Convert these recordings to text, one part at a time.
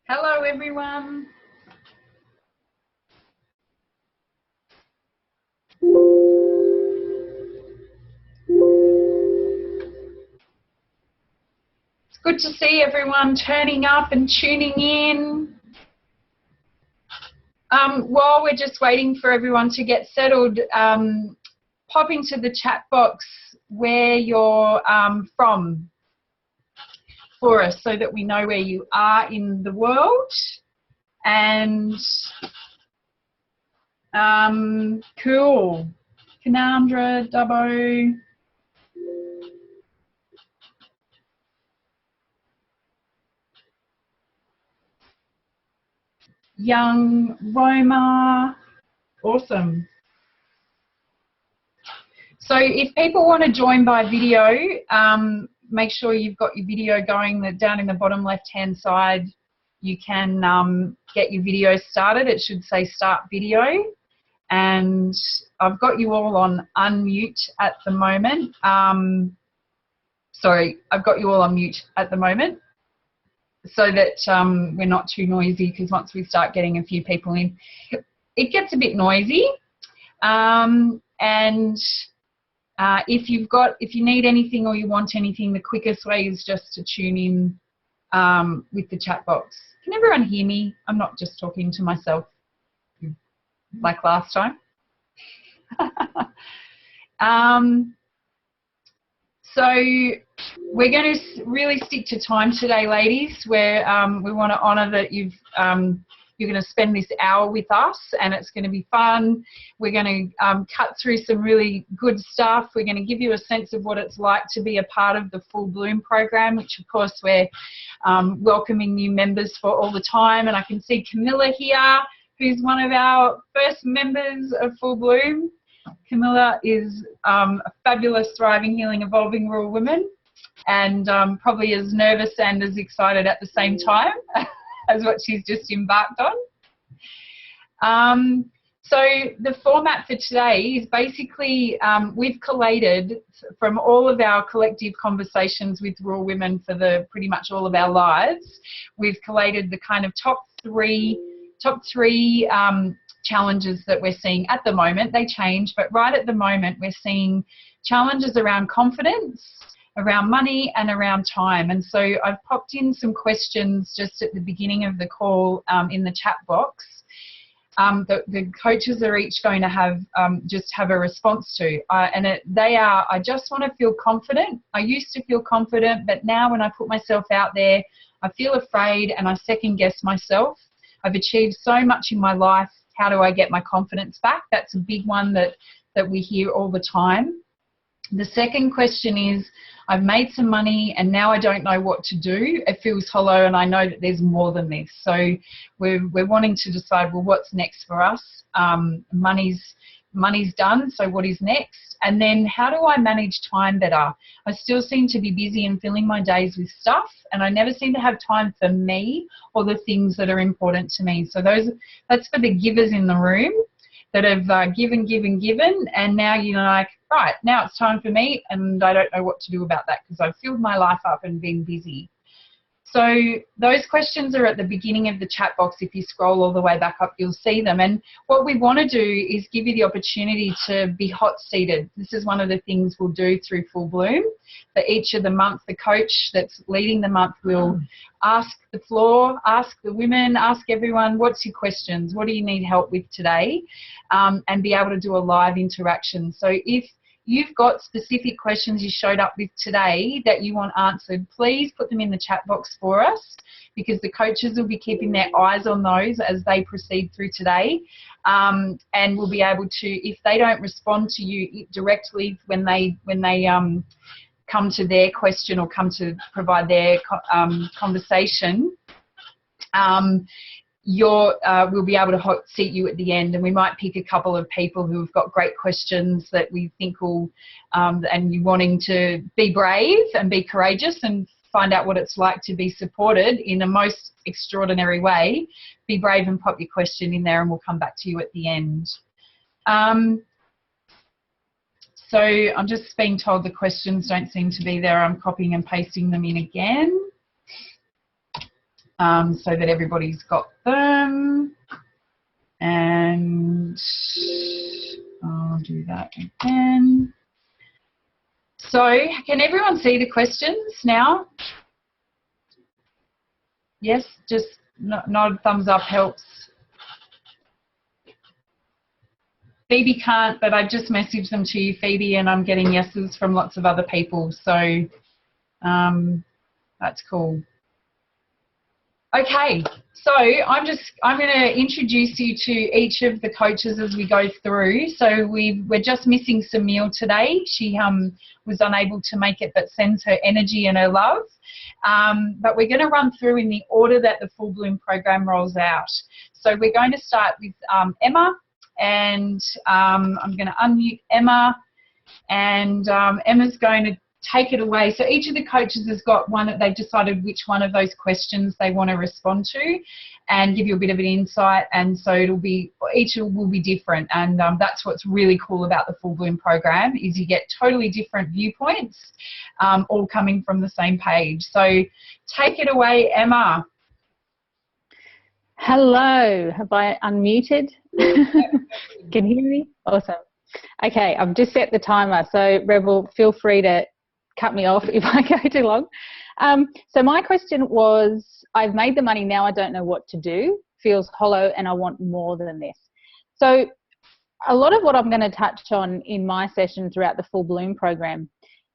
Hello, everyone. It's good to see everyone turning up and tuning in. While we're just waiting for everyone to get settled, pop into the chat box where you're from for us so that we know where you are in the world. And cool. Canandra, Dubbo. Young, Roma. Awesome. So if people want to join by video, make sure you've got your video going. Down in the bottom left-hand side, you can get your video started. It should say start video. And I've got you all on unmute at the moment. Sorry, I've got you all on mute at the moment so that we're not too noisy, because once we start getting a few people in, it gets a bit noisy. If you need anything or you want anything, the quickest way is just to tune in with the chat box. Can everyone hear me? I'm not just talking to myself like last time. So we're going to really stick to time today, ladies, where we want to honour that you're going to spend this hour with us, and it's going to be fun. We're going to cut through some really good stuff. We're going to give you a sense of what it's like to be a part of the Full Bloom program, which of course we're welcoming new members for all the time. And I can see Camilla here, who's one of our first members of Full Bloom. Camilla is a fabulous, thriving, healing, evolving rural woman, and probably as nervous and as excited at the same time as what she's just embarked on. So the format for today is basically we've collated from all of our collective conversations with rural women for pretty much all of our lives. We've collated the kind of top three challenges that we're seeing at the moment. They change, but right at the moment we're seeing challenges around confidence, around money, and around time. And so I've popped in some questions just at the beginning of the call in the chat box. The coaches are each going to have just have a response to, they are, I just want to feel confident. I used to feel confident, but now when I put myself out there, I feel afraid and I second guess myself. I've achieved so much in my life. How do I get my confidence back? That's a big one that we hear all the time. The second question is, I've made some money and now I don't know what to do. It feels hollow and I know that there's more than this. So we're wanting to decide, well, what's next for us? Money's done, so what is next? And then how do I manage time better? I still seem to be busy and filling my days with stuff, and I never seem to have time for me or the things that are important to me. So that's for the givers in the room that have given, and now you're like, right, now it's time for me, and I don't know what to do about that because I've filled my life up and been busy. So those questions are at the beginning of the chat box. If you scroll all the way back up, you'll see them. And what we want to do is give you the opportunity to be hot-seated. This is one of the things we'll do through Full Bloom. For each of the month, the coach that's leading the month will ask the floor, ask the women, ask everyone, what's your questions? What do you need help with today? And be able to do a live interaction. So if you've got specific questions you showed up with today that you want answered, please put them in the chat box for us, because the coaches will be keeping their eyes on those as they proceed through today. And we'll be able to, if they don't respond to you directly when they come to their question or come to provide their conversation, we'll be able to hot seat you at the end, and we might pick a couple of people who've got great questions that we think will, and you wanting to be brave and be courageous and find out what it's like to be supported in the most extraordinary way. Be brave and pop your question in there and we'll come back to you at the end. So I'm just being told the questions don't seem to be there. I'm copying and pasting them in again. so that everybody's got them. And I'll do that again. So can everyone see the questions now? Yes, just nod, thumbs up helps. Phoebe can't, but I just messaged them to you, Phoebe, and I'm getting yeses from lots of other people. So that's cool. Okay, so I'm going to introduce you to each of the coaches as we go through. So we're just missing Samil today. She was unable to make it, but sends her energy and her love. But we're going to run through in the order that the Full Bloom program rolls out. So we're going to start with Emma, and I'm going to unmute Emma, and Emma's going to take it away. So each of the coaches has got one that they've decided which one of those questions they want to respond to and give you a bit of an insight. And so it'll be, each will be different. And that's what's really cool about the Full Bloom program, is you get totally different viewpoints, all coming from the same page. So take it away, Emma. Hello, have I unmuted? Can you hear me? Awesome. Okay, I've just set the timer, so Rebel, feel free to cut me off if I go too long. So my question was, I've made the money, now I don't know what to do, feels hollow and I want more than this. So a lot of what I'm going to touch on in my session throughout the Full Bloom program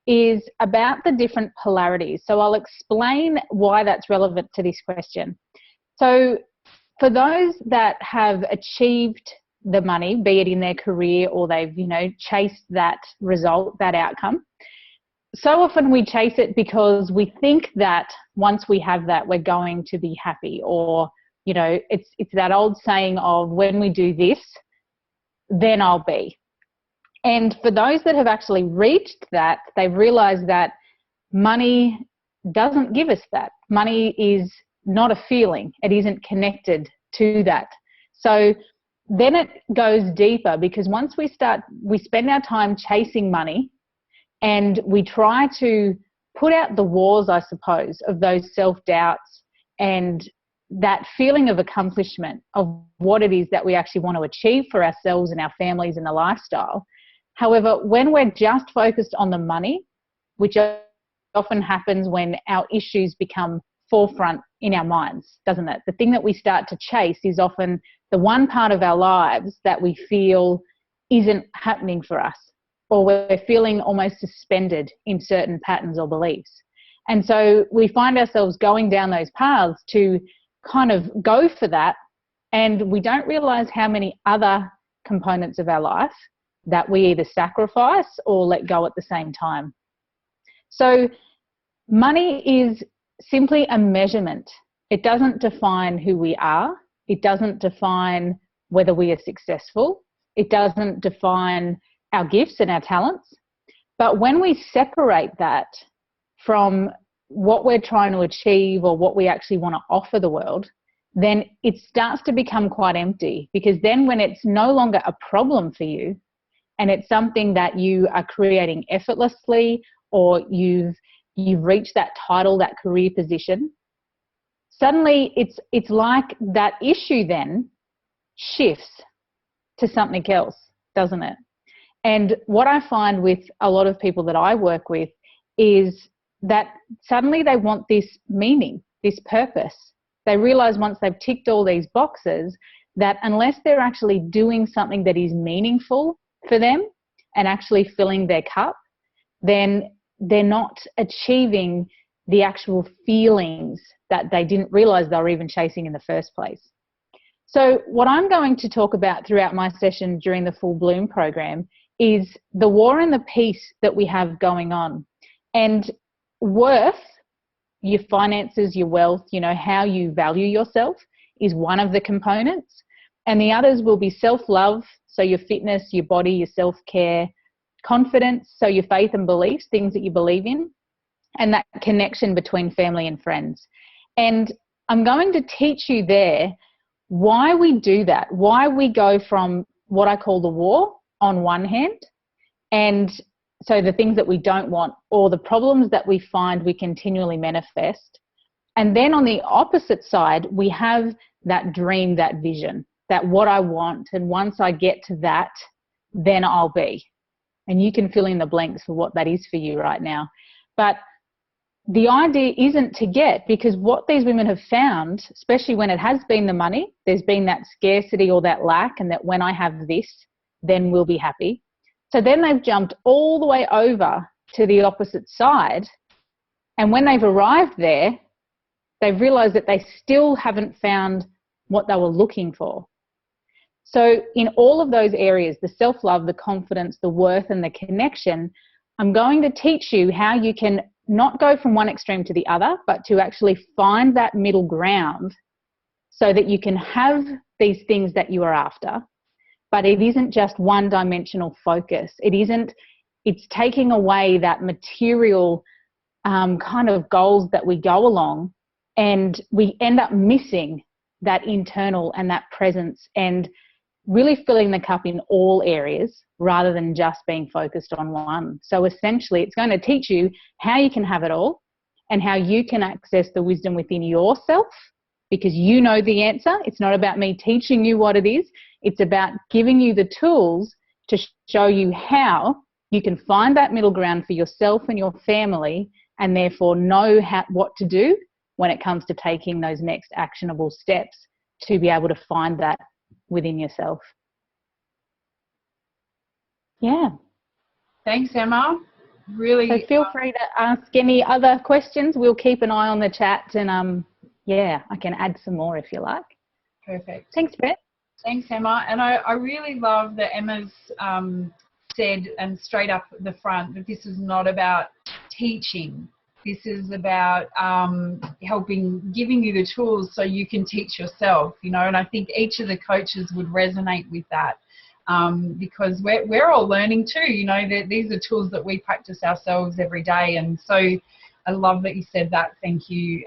is about the different polarities. So I'll explain why that's relevant to this question. So for those that have achieved the money, be it in their career or they've, chased that result, that outcome, so often we chase it because we think that once we have that, we're going to be happy, or, it's that old saying of, when we do this, then I'll be. And for those that have actually reached that, they've realized that money doesn't give us that. Money is not a feeling. It isn't connected to that. So then it goes deeper, because once we spend our time chasing money, and we try to put out the walls, I suppose, of those self-doubts and that feeling of accomplishment of what it is that we actually want to achieve for ourselves and our families and the lifestyle. However, when we're just focused on the money, which often happens when our issues become forefront in our minds, doesn't it? The thing that we start to chase is often the one part of our lives that we feel isn't happening for us, or we're feeling almost suspended in certain patterns or beliefs. And so we find ourselves going down those paths to kind of go for that, and we don't realize how many other components of our life that we either sacrifice or let go at the same time. So money is simply a measurement. It doesn't define who we are. It doesn't define whether we are successful. It doesn't define our gifts and our talents. But when we separate that from what we're trying to achieve or what we actually want to offer the world, then it starts to become quite empty, because then when it's no longer a problem for you and it's something that you are creating effortlessly, or you've reached that title, that career position, suddenly it's like that issue then shifts to something else, doesn't it? And what I find with a lot of people that I work with is that suddenly they want this meaning, this purpose. They realize once they've ticked all these boxes that unless they're actually doing something that is meaningful for them and actually filling their cup, then they're not achieving the actual feelings that they didn't realize they were even chasing in the first place. So what I'm going to talk about throughout my session during the Full Bloom program is the war and the peace that we have going on. And worth, your finances, your wealth, how you value yourself is one of the components. And the others will be self-love, so your fitness, your body, your self-care, confidence, so your faith and beliefs, things that you believe in, and that connection between family and friends. And I'm going to teach you there why we do that, why we go from what I call the war on one hand, and so the things that we don't want or the problems that we find we continually manifest, And then on the opposite side, we have that dream, that vision, that what I want. And once I get to that, then I'll be. And you can fill in the blanks for what that is for you right now. But the idea isn't to get, because what these women have found, especially when it has been the money, there's been that scarcity or that lack, and that when I have this, then we'll be happy. So then they've jumped all the way over to the opposite side. And when they've arrived there, they've realized that they still haven't found what they were looking for. So in all of those areas, the self-love, the confidence, the worth, and the connection, I'm going to teach you how you can not go from one extreme to the other, but to actually find that middle ground so that you can have these things that you are after. But it isn't just one-dimensional focus. It's taking away that material kind of goals that we go along, and we end up missing that internal and that presence, and really filling the cup in all areas rather than just being focused on one. So essentially, it's going to teach you how you can have it all and how you can access the wisdom within yourself, because you know the answer. It's not about me teaching you what it is. It's about giving you the tools to show you how you can find that middle ground for yourself and your family, and therefore know what to do when it comes to taking those next actionable steps to be able to find that within yourself. Yeah. Thanks, Emma. Really. So feel free to ask any other questions. We'll keep an eye on the chat, and yeah, I can add some more if you like. Perfect. Thanks, Brett. Thanks, Emma. And I really love that Emma's said, and straight up at the front, that this is not about teaching. This is about giving you the tools so you can teach yourself, you know, and I think each of the coaches would resonate with that, because we're all learning too, you know, that these are tools that we practice ourselves every day. And so I love that you said that. Thank you,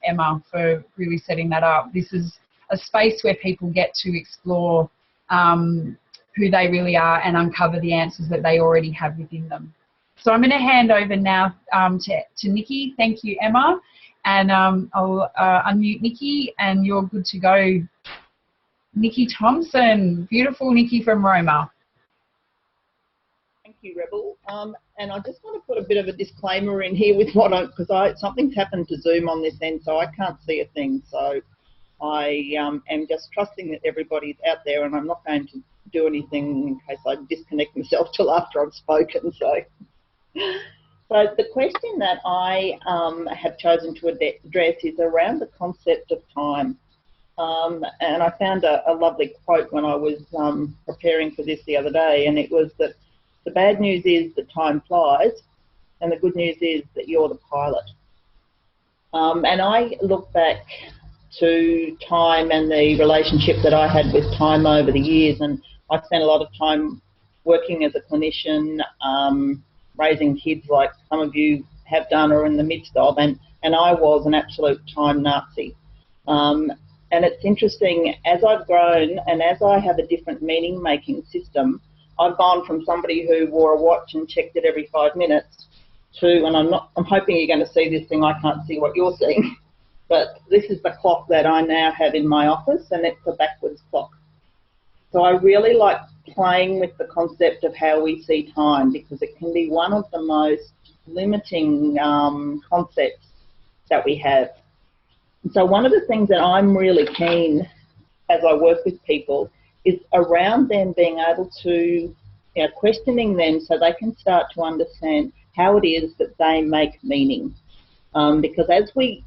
Emma, for really setting that up. This is a space where people get to explore who they really are and uncover the answers that they already have within them. So I'm going to hand over now to Nikki. Thank you, Emma. And I'll unmute Nikki, and you're good to go. Nikki Thompson, beautiful Nikki from Roma. Thank you, Rebel. And I just want to put a bit of a disclaimer in here with because something's happened to Zoom on this end, so I can't see a thing. So I am just trusting that everybody's out there, and I'm not going to do anything in case I disconnect myself till after I've spoken. So the question that I have chosen to address is around the concept of time. And I found a lovely quote when I was preparing for this the other day, and it was that the bad news is that time flies, and the good news is that you're the pilot. And I look back to time and the relationship that I had with time over the years, and I spent a lot of time working as a clinician, raising kids like some of you have done or in the midst of, and I was an absolute time Nazi. And it's interesting, as I've grown and as I have a different meaning-making system, I've gone from somebody who wore a watch and checked it every 5 minutes to, and I'm hoping you're going to see this thing, I can't see what you're seeing, but this is the clock that I now have in my office, and it's a backwards clock. So I really like playing with the concept of how we see time, because it can be one of the most limiting concepts that we have. So one of the things that I'm really keen as I work with people is around them being able to, questioning them so they can start to understand how it is that they make meaning. Because as we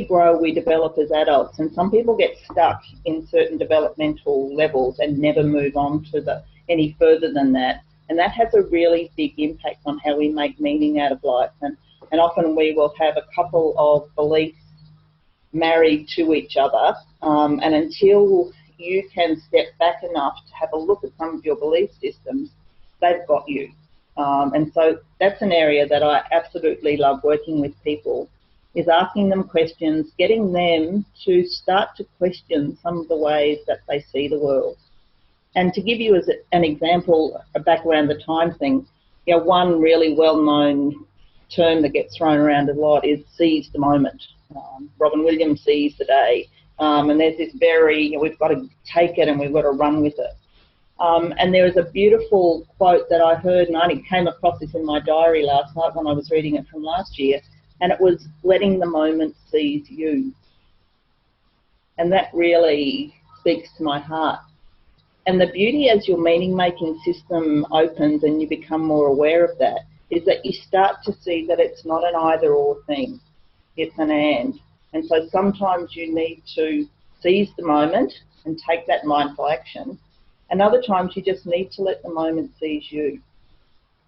grow, we develop as adults, and some people get stuck in certain developmental levels and never move on to any further than that. And that has a really big impact on how we make meaning out of life. And often we will have a couple of beliefs married to each other, and until you can step back enough to have a look at some of your belief systems, they've got you. And so that's an area that I absolutely love working with people, is asking them questions, getting them to start to question some of the ways that they see the world. And to give you as an example, back around the time thing, one really well-known term that gets thrown around a lot is seize the moment. Robin Williams seized the day. And there's this we've got to take it and we've got to run with it. And there was a beautiful quote that I heard, and I only came across this in my diary last night when I was reading it from last year, and it was letting the moment seize you. And that really speaks to my heart. And the beauty as your meaning-making system opens and you become more aware of that is that you start to see that it's not an either-or thing, it's an and. And so sometimes you need to seize the moment and take that mindful action, and other times you just need to let the moment seize you.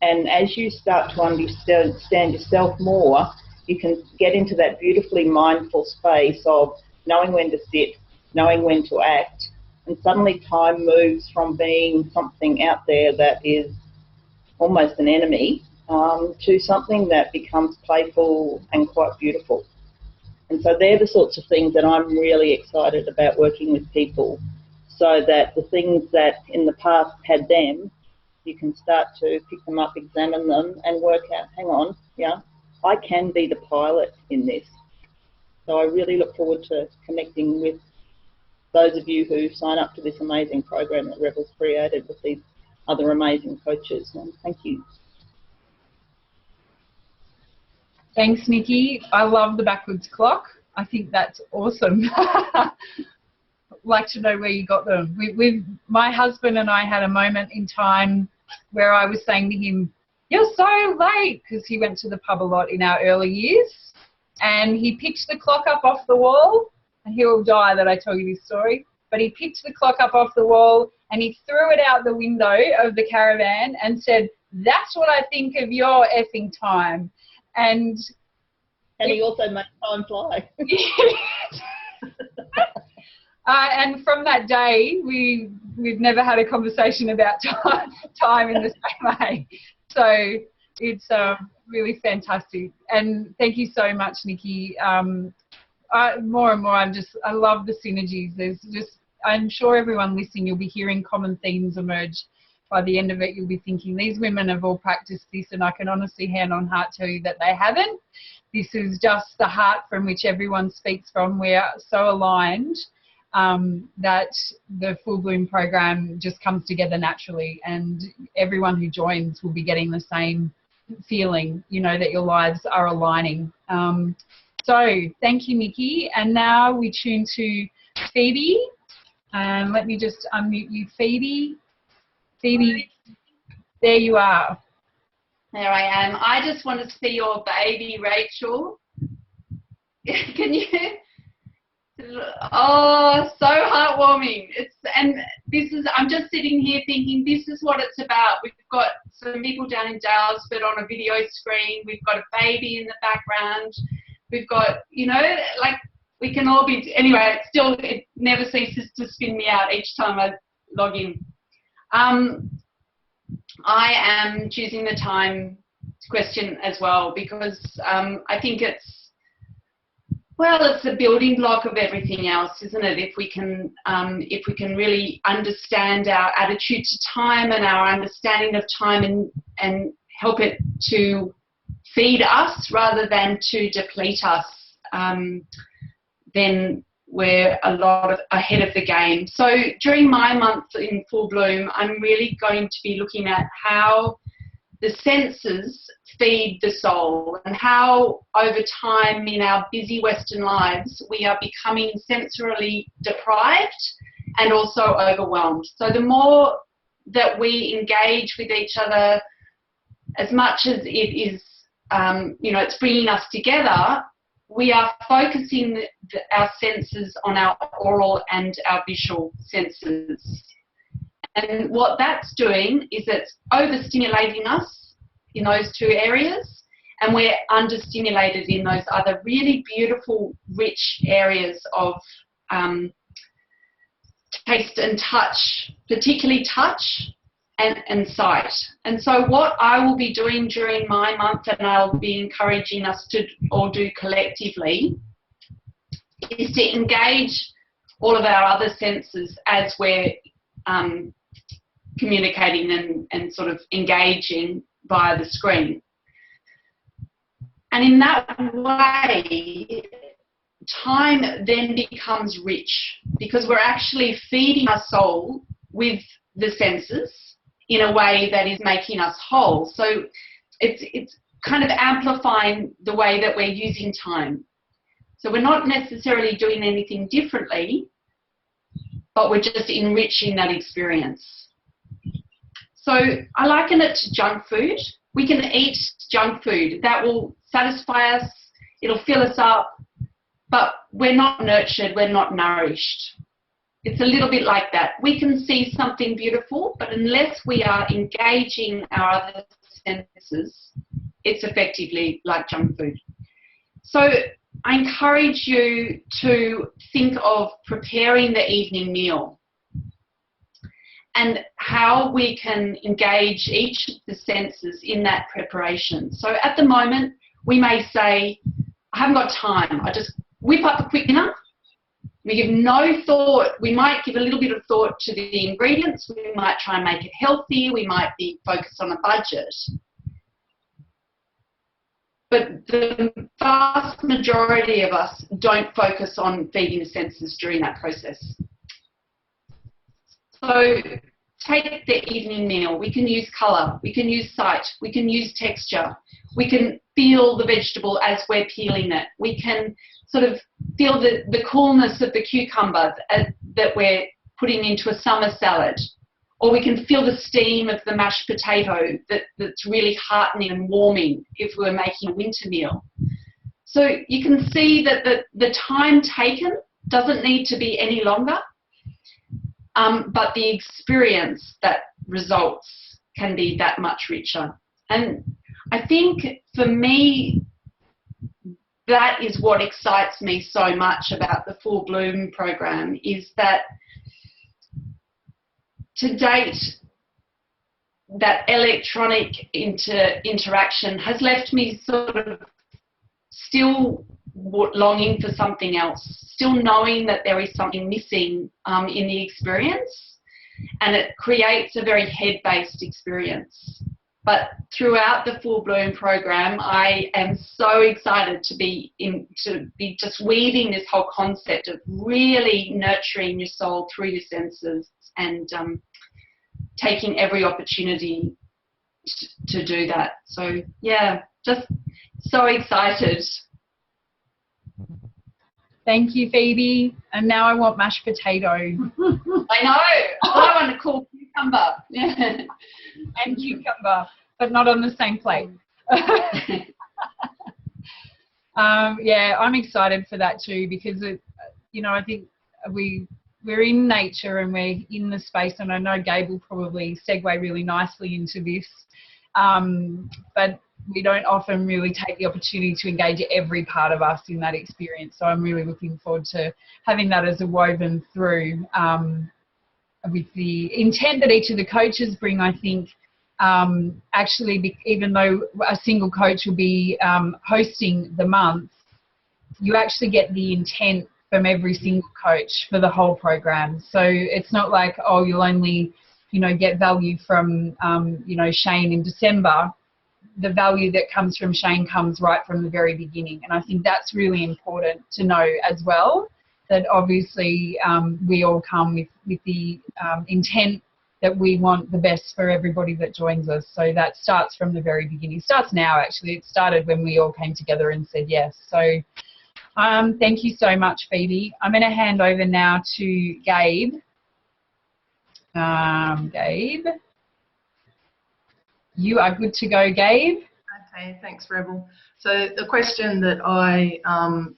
And as you start to understand yourself more, you can get into that beautifully mindful space of knowing when to sit, knowing when to act, and suddenly time moves from being something out there that is almost an enemy to something that becomes playful and quite beautiful. And so they're the sorts of things that I'm really excited about working with people, so that the things that in the past had them, you can start to pick them up, examine them and work out, hang on, yeah, I can be the pilot in this. So I really look forward to connecting with those of you who sign up to this amazing program that Rebel's created with these other amazing coaches. And thank you. Thanks, Nikki. I love the backwards clock. I think that's awesome. Like to know where you got them. My husband and I had a moment in time where I was saying to him, "You're so late," because he went to the pub a lot in our early years, and he picked the clock up off the wall, and he will die that I tell you this story, but he picked the clock up off the wall and he threw it out the window of the caravan and said, "That's what I think of your effing time." And he also made time fly. And from that day, we've never had a conversation about time in the same way. So it's really fantastic. And thank you so much, Nikki. More and more, I love the synergies. I'm sure everyone listening, you'll be hearing common themes emerge. By the end of it, you'll be thinking, these women have all practiced this, and I can honestly, hand on heart, tell you that they haven't. This is just the heart from which everyone speaks from. We're so aligned that the Full Bloom program just comes together naturally, and everyone who joins will be getting the same feeling, that your lives are aligning. So thank you, Nikki. And now we tune to Phoebe. Let me just unmute you, Phoebe. Phoebe, there you are. There I am. I just want to see your baby, Rachel. Can you? Oh, so heartwarming. I'm just sitting here thinking this is what it's about. We've got some people down in Daylesford on a video screen. We've got a baby in the background. We've got, we can all be, anyway, it never ceases to spin me out each time I log in. I am choosing the time question as well because I think it's a building block of everything else, isn't it? If we can really understand our attitude to time and our understanding of time and help it to feed us rather than to deplete us, then we're a lot ahead of the game. So during my month in Full Bloom, I'm really going to be looking at how the senses feed the soul and how over time in our busy Western lives we are becoming sensorily deprived and also overwhelmed. So the more that we engage with each other, as much as it is, it's bringing us together, we are focusing our senses on our oral and our visual senses. And what that's doing is it's overstimulating us in those two areas, and we're understimulated in those other really beautiful, rich areas of taste and touch, particularly touch and sight. And so what I will be doing during my month, and I'll be encouraging us to all do collectively, is to engage all of our other senses as we're communicating and sort of engaging via the screen. And in that way, time then becomes rich because we're actually feeding our soul with the senses in a way that is making us whole. So it's kind of amplifying the way that we're using time. So we're not necessarily doing anything differently, but we're just enriching that experience. So I liken it to junk food. We can eat junk food. That will satisfy us, it'll fill us up, but we're not nurtured, we're not nourished. It's a little bit like that. We can see something beautiful, but unless we are engaging our other senses, it's effectively like junk food. So I encourage you to think of preparing the evening meal and how we can engage each of the senses in that preparation. So at the moment, we may say, I haven't got time, I just whip up a quick dinner. We give no thought. We might give a little bit of thought to the ingredients. We might try and make it healthy. We might be focused on a budget. But the vast majority of us don't focus on feeding the senses during that process. So take the evening meal. We can use colour. We can use sight. We can use texture. We can feel the vegetable as we're peeling it. We can sort of feel the coolness of the cucumber that we're putting into a summer salad. Or we can feel the steam of the mashed potato that's really heartening and warming if we're making a winter meal. So you can see that the time taken doesn't need to be any longer, but the experience that results can be that much richer. And I think for me, that is what excites me so much about the Full Bloom program, is that to date, that electronic interaction has left me sort of still longing for something else, still knowing that there is something missing in the experience, and it creates a very head-based experience. But throughout the Full Bloom program, I am so excited to be just weaving this whole concept of really nurturing your soul through your senses and taking every opportunity to do that. So yeah, just so excited. Thank you, Phoebe. And now I want mashed potato. I know. I want a cool cucumber. Yeah. And cucumber, but not on the same plate. Yeah, I'm excited for that too, because I think we're in nature and we're in the space, and I know Gabe will probably segue really nicely into this, but we don't often really take the opportunity to engage every part of us in that experience. So I'm really looking forward to having that as a woven through with the intent that each of the coaches bring. I think even though a single coach will be hosting the month, you actually get the intent from every single coach for the whole program. So it's not like, oh, you'll only, get value from, Shane in December. The value that comes from Shane comes right from the very beginning. And I think that's really important to know as well, that obviously we all come with the intent that we want the best for everybody that joins us. So that starts from the very beginning. It starts now, actually. It started when we all came together and said yes. So thank you so much, Phoebe. I'm going to hand over now to Gabe. Gabe, you are good to go, Gabe. Okay, thanks, Rebel. So the question that I am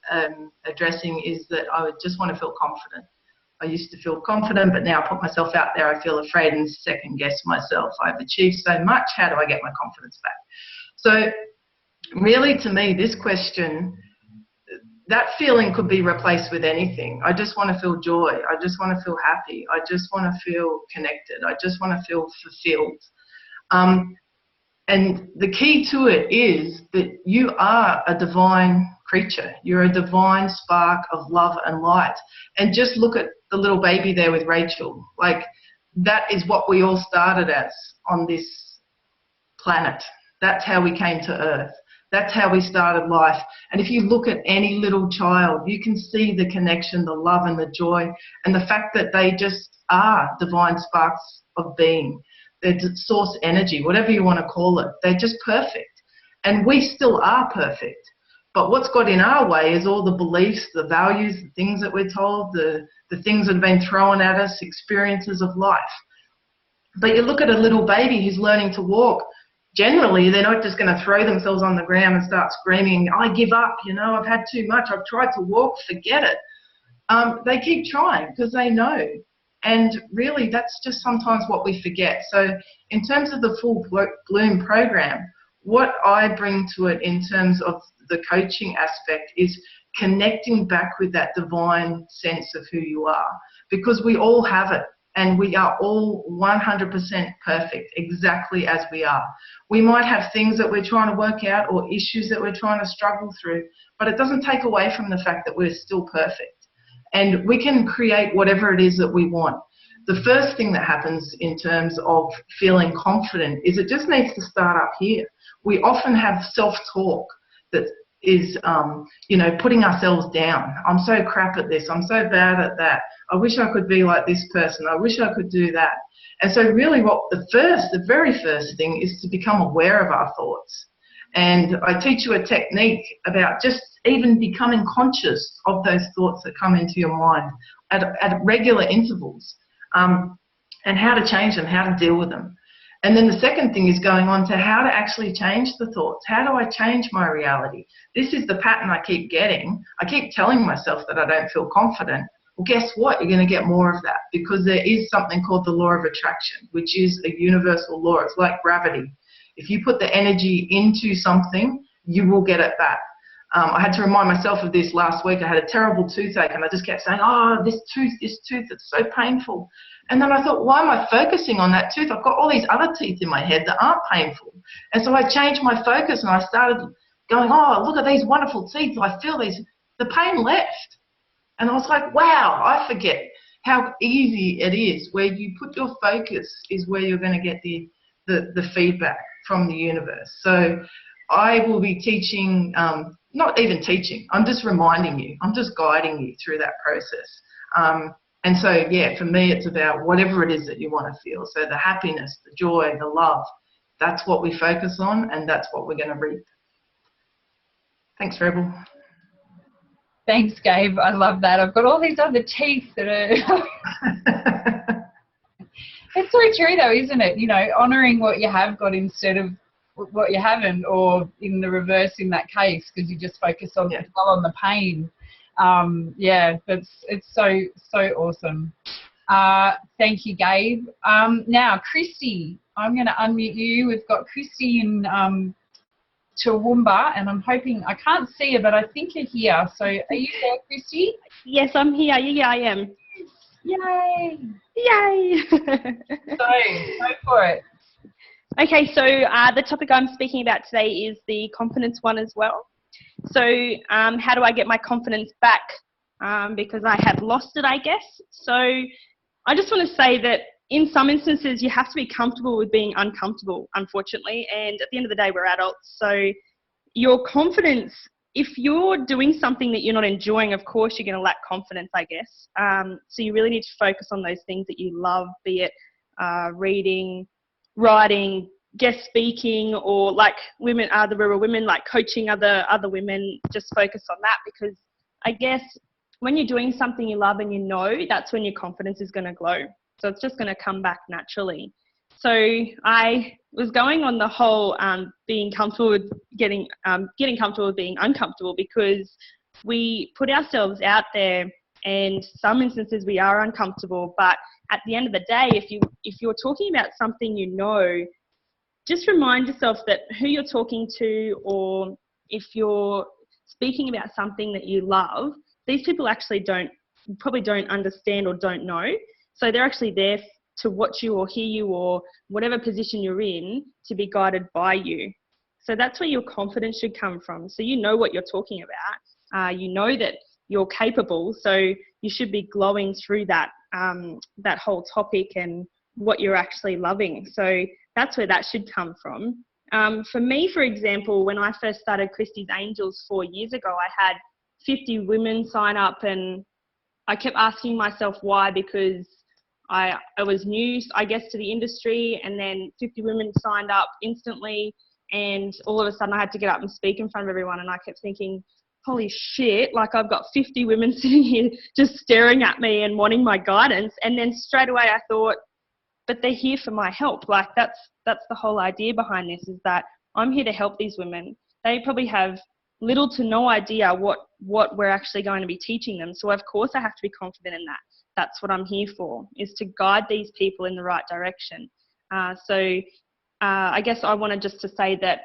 addressing is that I would just want to feel confident. I used to feel confident, but now I put myself out there, I feel afraid and second guess myself. I've achieved so much, how do I get my confidence back? So really, to me, this question, that feeling could be replaced with anything. I just want to feel joy. I just want to feel happy. I just want to feel connected. I just want to feel fulfilled. And the key to it is that you are a divine creature. You're a divine spark of love and light. And just look at the little baby there with Rachel. Like, that is what we all started as on this planet. That's how we came to Earth. That's how we started life. And if you look at any little child, you can see the connection, the love and the joy, and the fact that they just are divine sparks of being. They're source energy, whatever you want to call it. They're just perfect. And we still are perfect. But what's got in our way is all the beliefs, the values, the things that we're told, the things that have been thrown at us, experiences of life. But you look at a little baby who's learning to walk. Generally, they're not just going to throw themselves on the ground and start screaming, I give up, you know, I've had too much, I've tried to walk, forget it. They keep trying because they know. And really, that's just sometimes what we forget. So in terms of the Full Bloom program, what I bring to it in terms of the coaching aspect is connecting back with that divine sense of who you are, because we all have it. And we are all 100% perfect, exactly as we are. We might have things that we're trying to work out or issues that we're trying to struggle through, but it doesn't take away from the fact that we're still perfect. And we can create whatever it is that we want. The first thing that happens in terms of feeling confident is it just needs to start up here. We often have self-talk that is, you know, putting ourselves down. I'm so crap at this. I'm so bad at that. I wish I could be like this person. I wish I could do that. And so really what the very first thing is to become aware of our thoughts. And I teach you a technique about just even becoming conscious of those thoughts that come into your mind at regular intervals, and how to change them, how to deal with them. And then the second thing is going on to how to actually change the thoughts. How do I change my reality? This is the pattern I keep getting. I keep telling myself that I don't feel confident. Well, guess what? You're going to get more of that, because there is something called the law of attraction, which is a universal law. It's like gravity. If you put the energy into something, you will get it back. I had to remind myself of this last week. I had a terrible toothache and I just kept saying, oh, this tooth, it's so painful. And then I thought, why am I focusing on that tooth? I've got all these other teeth in my head that aren't painful. And so I changed my focus and I started going, oh, look at these wonderful teeth. I feel these, the pain left. And I was like, wow, I forget how easy it is. Where you put your focus is where you're going to get the feedback from the universe. So I will be teaching, not even teaching, I'm just reminding you, I'm just guiding you through that process. And so, yeah, for me, it's about whatever it is that you want to feel. So the happiness, the joy, the love, that's what we focus on, and that's what we're going to reap. Thanks, Rebel. Thanks, Gabe. I love that. I've got all these other teeth that are... It's so true, though, isn't it? You know, honouring what you have got instead of what you haven't, or in the reverse in that case, because you just focus on, on the pain. Yeah, it's so awesome. Thank you, Gabe. Now, Christy, I'm going to unmute you. We've got Christy in Toowoomba, and I'm hoping, I can't see her, but I think you're here. So are you there, Christy? Yes, I'm here. Yeah, I am. Yay! Yay! So, go for it. Okay, so the topic I'm speaking about today is the confidence one as well. So how do I get my confidence back? Because I have lost it, I guess. So I just want to say that in some instances, you have to be comfortable with being uncomfortable, unfortunately. And at the end of the day, we're adults. So your confidence, if you're doing something that you're not enjoying, of course, you're going to lack confidence, I guess. So you really need to focus on those things that you love, be it reading, writing, guest speaking, or like women, the rural women, like coaching other women. Just focus on that, because I guess when you're doing something you love and you know, that's when your confidence is going to glow. So it's just going to come back naturally. So I was going on the whole being comfortable with getting comfortable with being uncomfortable, because we put ourselves out there, and some instances we are uncomfortable. But at the end of the day, if you're talking about something you know, just remind yourself that who you're talking to, or if you're speaking about something that you love, these people actually probably don't understand or don't know. So they're actually there to watch you or hear you, or whatever position you're in, to be guided by you. So that's where your confidence should come from. So you know what you're talking about. You know that you're capable, so you should be glowing through that whole topic and what you're actually loving. So that's where that should come from. For me, for example, when I first started Christie's Angels 4 years ago, I had 50 women sign up, and I kept asking myself why, because I was new, I guess, to the industry, and then 50 women signed up instantly, and all of a sudden I had to get up and speak in front of everyone, and I kept thinking, holy shit, like I've got 50 women sitting here just staring at me and wanting my guidance. And then straight away I thought, but they're here for my help. Like that's the whole idea behind this, is that I'm here to help these women. They probably have little to no idea what we're actually going to be teaching them. So of course I have to be confident in that. That's what I'm here for, is to guide these people in the right direction. I guess I wanted just to say that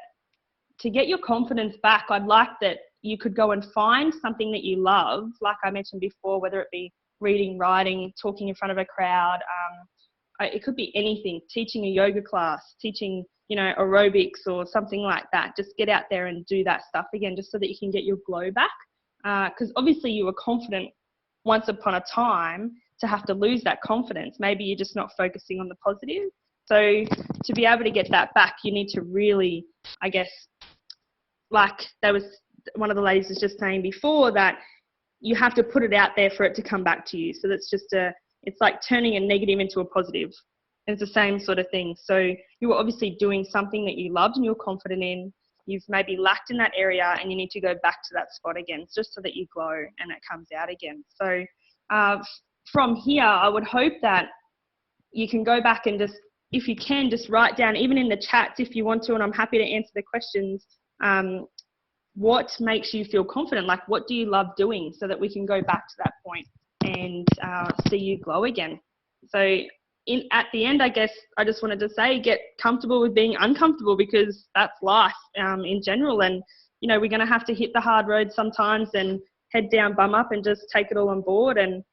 to get your confidence back, I'd like that you could go and find something that you love, like I mentioned before, whether it be reading, writing, talking in front of a crowd. It could be anything, teaching a yoga class, teaching, aerobics or something like that. Just get out there and do that stuff again, just so that you can get your glow back. Because obviously you were confident once upon a time. To have to lose that confidence, maybe you're just not focusing on the positive. So to be able to get that back, you need to really, I guess, like there was one of the ladies was just saying before, that you have to put it out there for it to come back to you. So that's just it's like turning a negative into a positive. It's the same sort of thing. So you were obviously doing something that you loved and you're confident in. You've maybe lacked in that area, and you need to go back to that spot again, just so that you glow and it comes out again. So from here, I would hope that you can go back and just, if you can, just write down, even in the chats if you want to, and I'm happy to answer the questions, what makes you feel confident? Like, what do you love doing, so that we can go back to that point and see you glow again. So at the end, I guess I just wanted to say, get comfortable with being uncomfortable, because that's life in general. And, we're going to have to hit the hard road sometimes and head down, bum up, and just take it all on board. And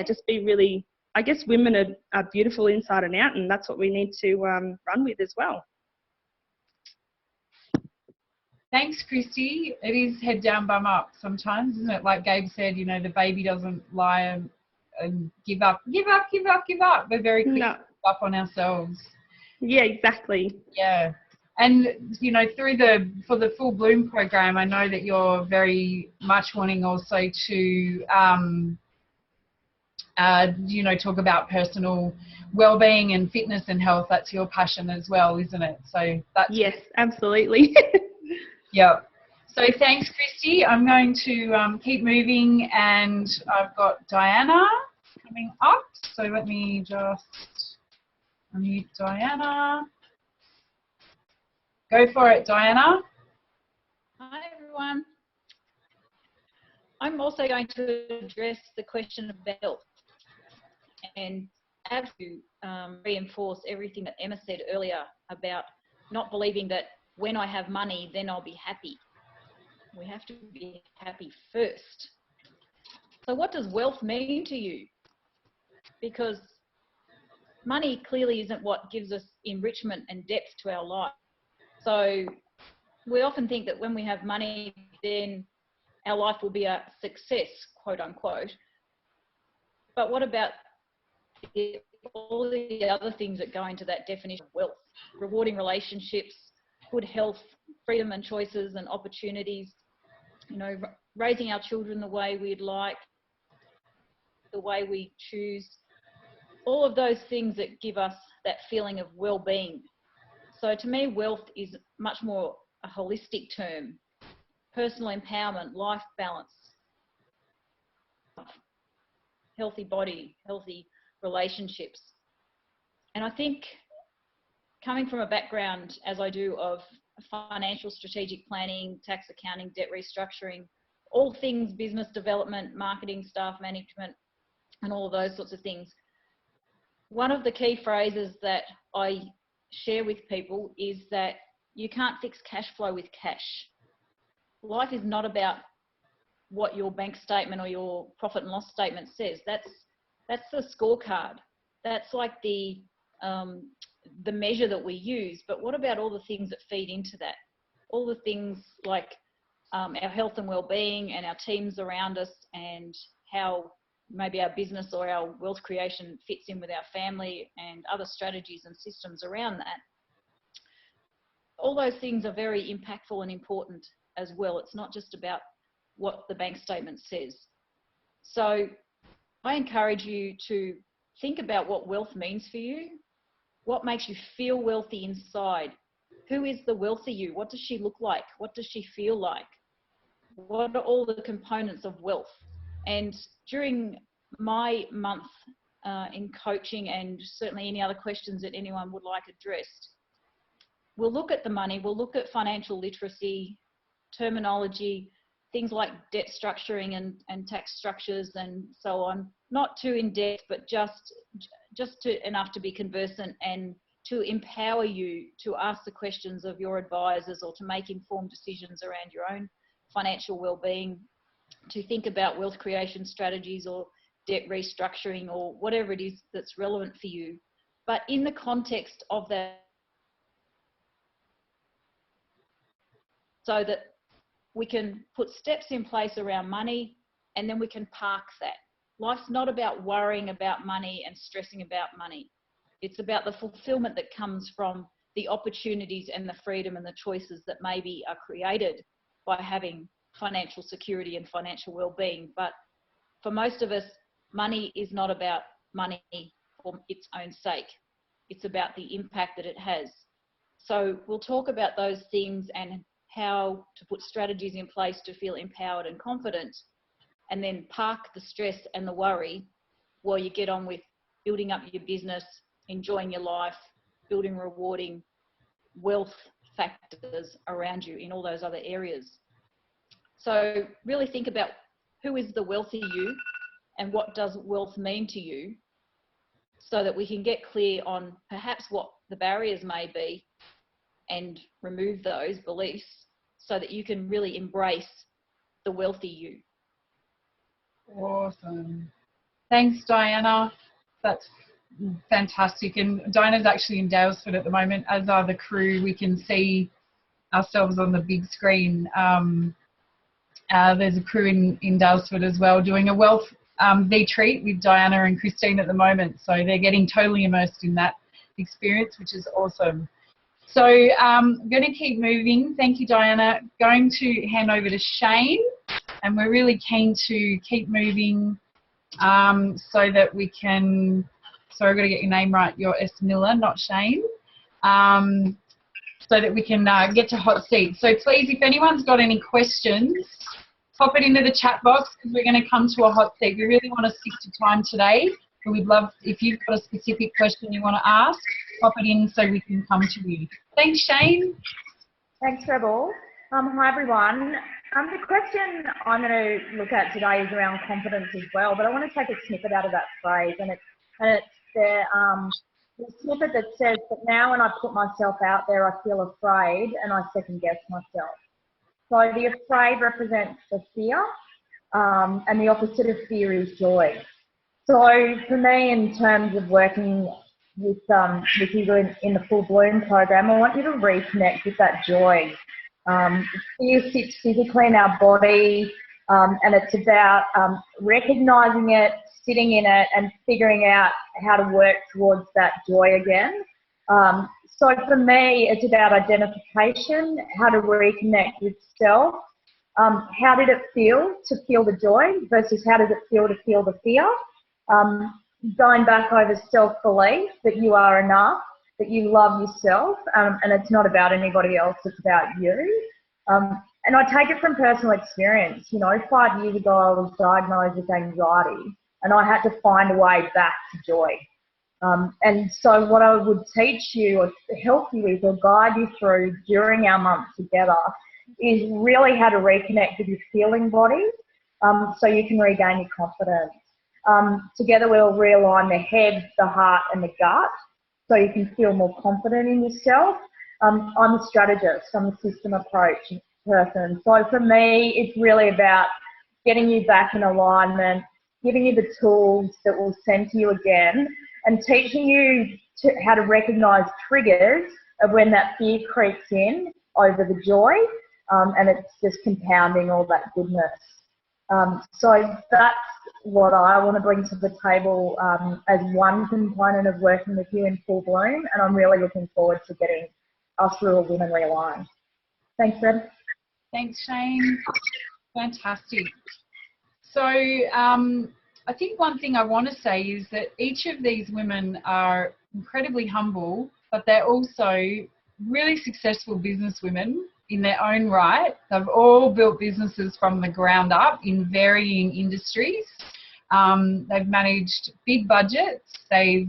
just be really, I guess women are beautiful inside and out, and that's what we need to run with as well. Thanks, Christy. It is head down, bum up sometimes, isn't it? Like Gabe said, the baby doesn't lie and give up. We're very quick to give up on ourselves. Yeah, exactly. Yeah. And, for the Full Bloom program, I know that you're very much wanting also to, talk about personal well-being and fitness and health. That's your passion as well, isn't it? So that's... Yes, absolutely. Yeah. So thanks, Christy. I'm going to keep moving, and I've got Diana coming up. So let me just unmute Diana. Go for it, Diana. Hi, everyone. I'm also going to address the question of health, and have to reinforce everything that Emma said earlier about not believing that when I have money, then I'll be happy. We have to be happy first. So what does wealth mean to you? Because money clearly isn't what gives us enrichment and depth to our life. So we often think that when we have money, then our life will be a success, quote unquote. But what about all the other things that go into that definition of wealth? Rewarding relationships, good health, freedom and choices and opportunities, raising our children the way we'd like, the way we choose, all of those things that give us that feeling of well-being. So to me, wealth is much more a holistic term: personal empowerment, life balance, healthy body, healthy relationships. And I think, coming from a background, as I do, of financial strategic planning, tax accounting, debt restructuring, all things business development, marketing, staff management, and all of those sorts of things, one of the key phrases that I share with people is that you can't fix cash flow with cash. Life is not about what your bank statement or your profit and loss statement says. That's the scorecard. That's like the measure that we use. But what about all the things that feed into that? All the things like our health and well-being, and our teams around us, and how maybe our business or our wealth creation fits in with our family, and other strategies and systems around that. all those things are very impactful and important as well. It's not just about what the bank statement says. So I encourage you to think about what wealth means for you. What makes you feel wealthy inside? Who is the wealthy you? What does she look like? What does she feel like? What are all the components of wealth? And during my month in coaching, and certainly any other questions that anyone would like addressed, we'll look at the money, we'll look at financial literacy, terminology, things like debt structuring and tax structures and so on. Not too in depth, but just enough to be conversant and to empower you to ask the questions of your advisors or to make informed decisions around your own financial well-being, to think about wealth creation strategies or debt restructuring or whatever it is that's relevant for you. But in the context of that, so that we can put steps in place around money, and then we can park that. Life's not about worrying about money and stressing about money. It's about the fulfillment that comes from the opportunities and the freedom and the choices that maybe are created by having financial security and financial well-being. But for most of us, money is not about money for its own sake. It's about the impact that it has. So we'll talk about those things and how to put strategies in place to feel empowered and confident, and then park the stress and the worry while you get on with building up your business, enjoying your life, building rewarding wealth factors around you in all those other areas. So really think about who is the wealthy you and what does wealth mean to you, so that we can get clear on perhaps what the barriers may be and remove those beliefs so that you can really embrace the wealthy you. Awesome. Thanks, Diana. That's fantastic. And Diana's actually in Daylesford at the moment, as are the crew. We can see ourselves on the big screen. There's a crew in Daylesford as well doing a wealth retreat with Diana and Christine at the moment. So they're getting totally immersed in that experience, which is awesome. So I'm going to keep moving. Thank you, Diana. Going to hand over to Shane, and we're really keen to keep moving so that we can, sorry, I've got to get your name right. You're S. Miller, not Shane. So that we can get to hot seat. So please, if anyone's got any questions, pop it into the chat box, because we're going to come to a hot seat. We really want to stick to time today. But we'd love, if you've got a specific question you want to ask, pop it in so we can come to you. Thanks, Shane. Thanks, Rebel. Hi, everyone. The question I'm going to look at today is around confidence as well, but I want to take a snippet out of that phrase, and it's the snippet that says that now when I put myself out there, I feel afraid and I second guess myself. So the afraid represents the fear, and the opposite of fear is joy. So for me, in terms of working with you in the Full Bloom program, I want you to reconnect with that joy. Fear sits physically in our body, and it's about recognising it, sitting in it, and figuring out how to work towards that joy again. So for me, it's about identification, how to reconnect with self. How did it feel to feel the joy versus how does it feel to feel the fear? Going back over self-belief, that you are enough, that you love yourself, and it's not about anybody else, it's about you. And I take it from personal experience. You know, 5 years ago I was diagnosed with anxiety, and I had to find a way back to joy. And so what I would teach you or help you with or guide you through during our month together is really how to reconnect with your feeling body, so you can regain your confidence. Together we'll realign the head, the heart and the gut so you can feel more confident in yourself. I'm a strategist, I'm a system approach person. So for me, it's really about getting you back in alignment, giving you the tools that will center you again, and teaching you how to recognise triggers of when that fear creeps in over the joy, and it's just compounding all that goodness. So that's what I want to bring to the table as one component of working with you in Full Bloom, and I'm really looking forward to getting us rural women realign. Thanks, Fred. Thanks, Shane. Fantastic. So I think one thing I want to say is that each of these women are incredibly humble, but they're also really successful businesswomen in their own right. They've all built businesses from the ground up in varying industries. They've managed big budgets. They've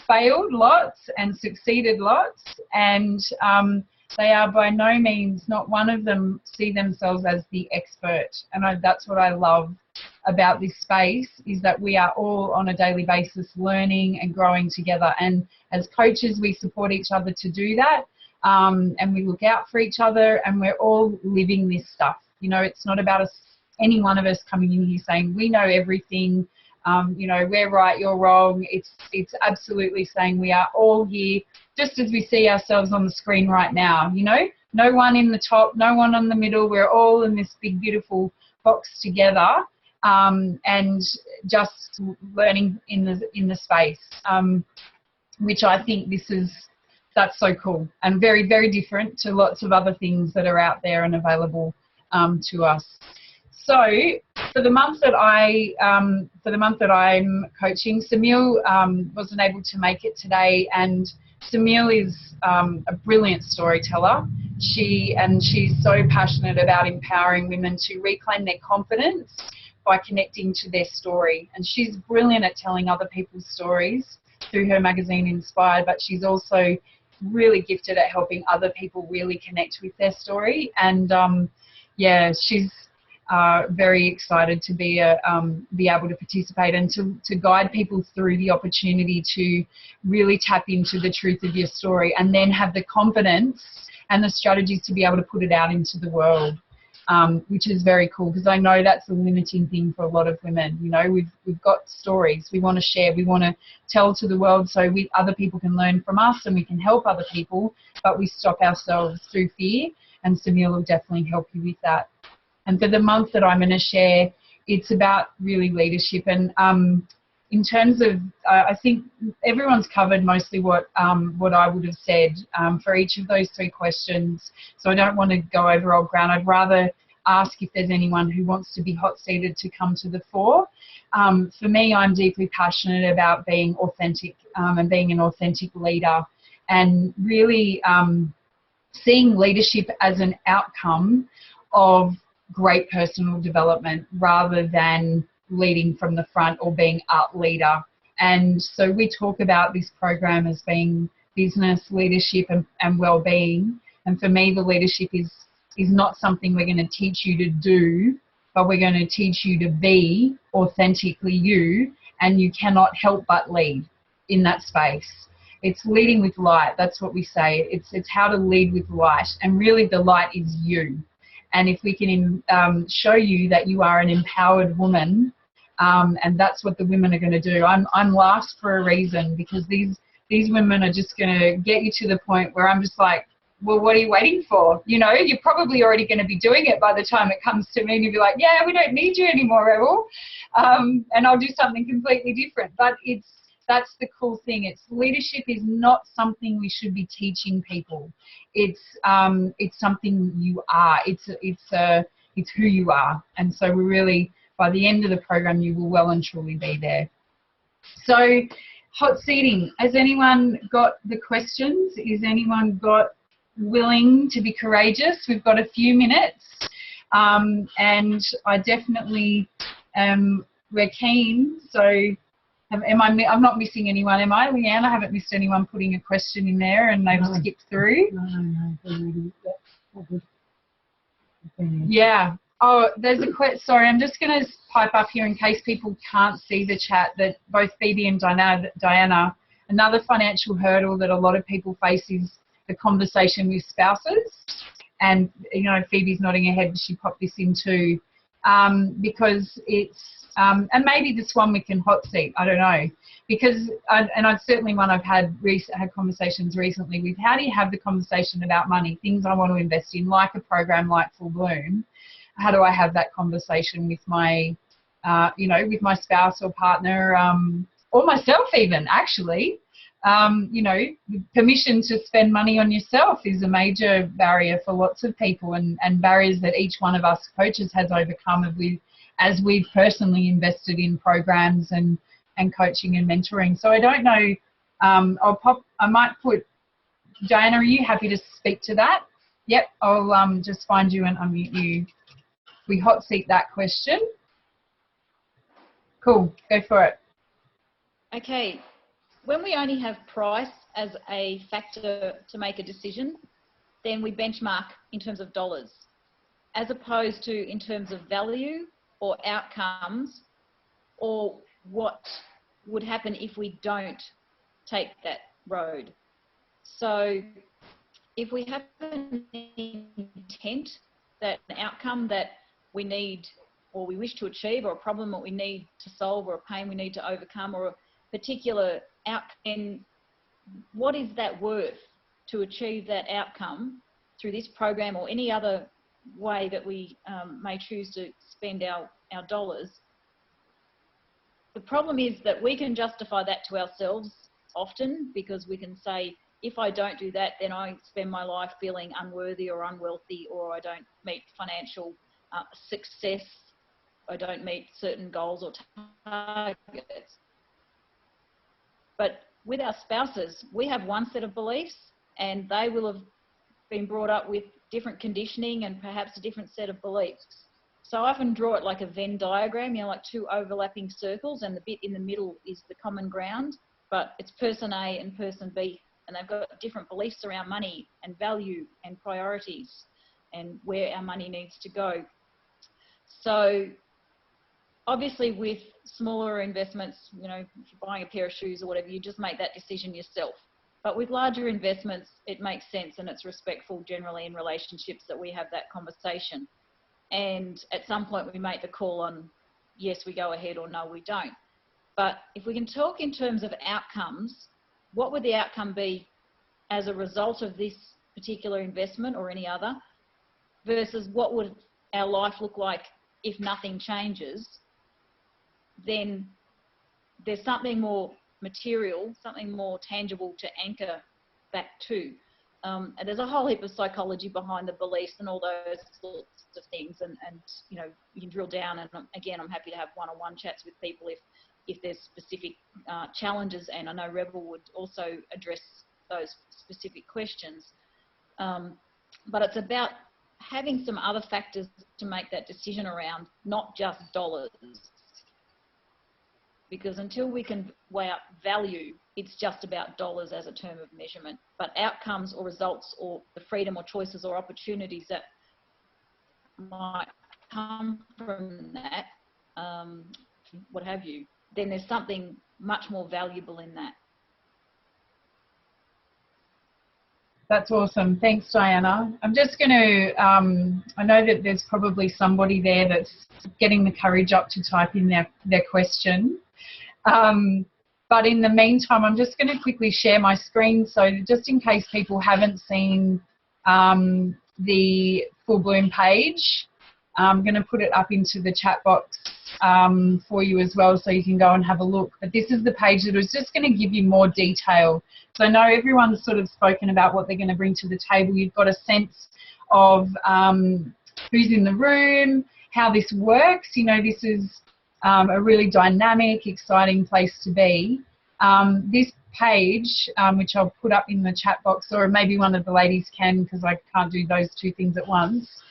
failed lots and succeeded lots, and they are by no means, not one of them see themselves as the expert. And that's what I love about this space, is that we are all on a daily basis learning and growing together. And as coaches, we support each other to do that. And we look out for each other, and we're all living this stuff. You know, it's not about us, any one of us coming in here saying we know everything, you know, we're right, you're wrong. It's absolutely saying we are all here just as we see ourselves on the screen right now, you know, no one in the top, no one in the middle. We're all in this big, beautiful box together, and just learning in the space, which I think that's so cool and very, very different to lots of other things that are out there and available to us. So for the month that I'm coaching, Samil wasn't able to make it today, and Samil is a brilliant storyteller. She's so passionate about empowering women to reclaim their confidence by connecting to their story, and she's brilliant at telling other people's stories through her magazine Inspired, but she's also really gifted at helping other people really connect with their story. And yeah, she's very excited to be able to participate and to guide people through the opportunity to really tap into the truth of your story, and then have the confidence and the strategies to be able to put it out into the world, which is very cool, because I know that's a limiting thing for a lot of women. You know, we've got stories we want to share, we want to tell to the world so other people can learn from us and we can help other people, but we stop ourselves through fear, and Samil will definitely help you with that. And for the month that I'm going to share, it's about really leadership. And in terms of, I think everyone's covered mostly what I would have said for each of those 3 questions. So I don't want to go over old ground. I'd rather ask if there's anyone who wants to be hot-seated to come to the fore. For me, I'm deeply passionate about being authentic and being an authentic leader, and really seeing leadership as an outcome of great personal development rather than leading from the front or being a leader. And so we talk about this program as being business, leadership and well-being. And for me, the leadership is not something we're going to teach you to do, but we're going to teach you to be authentically you, and you cannot help but lead in that space. It's leading with light. That's what we say. It's how to lead with light, and really the light is you. And if we can show you that you are an empowered woman, and that's what the women are going to do. I'm last for a reason, because these women are just going to get you to the point where I'm just like, well, what are you waiting for? You know, you're probably already going to be doing it by the time it comes to me, and you'll be like, yeah, we don't need you anymore, Rebel. And I'll do something completely different. But that's the cool thing. Leadership is not something we should be teaching people. It's something you are. It's who you are. And so we really, by the end of the program, you will well and truly be there. So, hot seating. Has anyone got the questions? Is anyone willing to be courageous? We've got a few minutes, and I definitely we're keen. So. I'm not missing anyone, am I, Leanne? I haven't missed anyone putting a question in there and they've skipped through. No. Yeah. Oh, there's a question. Sorry, I'm just going to pipe up here in case people can't see the chat, that both Phoebe and Diana, another financial hurdle that a lot of people face is the conversation with spouses. And, you know, Phoebe's nodding her head, but she popped this in too, because it's, and maybe this one we can hot seat, I don't know, because, it's certainly one I've had conversations recently with. How do you have the conversation about money, things I want to invest in, like a program like Full Bloom? How do I have that conversation with my, with my spouse or partner, or myself even, actually? you know, permission to spend money on yourself is a major barrier for lots of people, and barriers that each one of us coaches has overcome as we've personally invested in programs and coaching and mentoring. So I don't know, I might put, Diana, are you happy to speak to that? Yep, I'll just find you and unmute you. We hot seat that question. Cool, go for it. Okay, when we only have price as a factor to make a decision, then we benchmark in terms of dollars, as opposed to in terms of value or outcomes, or what would happen if we don't take that road. So if we have an intent, that an outcome that we need or we wish to achieve, or a problem that we need to solve, or a pain we need to overcome, or a particular outcome, what is that worth to achieve that outcome through this program or any other way that we may choose to spend our dollars? The problem is that we can justify that to ourselves often, because we can say, if I don't do that, then I spend my life feeling unworthy or unwealthy, or I don't meet financial success, I don't meet certain goals or targets. But with our spouses, we have one set of beliefs, and they will have been brought up with different conditioning and perhaps a different set of beliefs. So I often draw it like a Venn diagram, you know, like two overlapping circles, and the bit in the middle is the common ground, but it's person A and person B, and they've got different beliefs around money and value and priorities and where our money needs to go. So obviously with smaller investments, you know, if you're buying a pair of shoes or whatever, you just make that decision yourself. But with larger investments, it makes sense, and it's respectful generally in relationships that we have that conversation. And at some point we make the call on, yes, we go ahead, or no, we don't. But if we can talk in terms of outcomes, what would the outcome be as a result of this particular investment or any other, versus what would our life look like if nothing changes? Then there's something more material, something more tangible to anchor back to. And there's a whole heap of psychology behind the beliefs and all those sorts of things, and you know, you can drill down, and again, I'm happy to have one-on-one chats with people if there's specific challenges, and I know Rebel would also address those specific questions. But it's about having some other factors to make that decision around, not just dollars. Because until we can weigh up value, it's just about dollars as a term of measurement. But outcomes or results, or the freedom or choices or opportunities that might come from that, what have you, then there's something much more valuable in that. That's awesome. Thanks, Diana. I'm just going to, I know that there's probably somebody there that's getting the courage up to type in their question. But in the meantime, I'm just going to quickly share my screen. So just in case people haven't seen the Full Bloom page, I'm going to put it up into the chat box for you as well, so you can go and have a look. But this is the page that was just going to give you more detail. So I know everyone's sort of spoken about what they're going to bring to the table. You've got a sense of who's in the room, how this works. You know, this is a really dynamic, exciting place to be. This page, which I'll put up in the chat box, or maybe one of the ladies can, because I can't do those two things at once,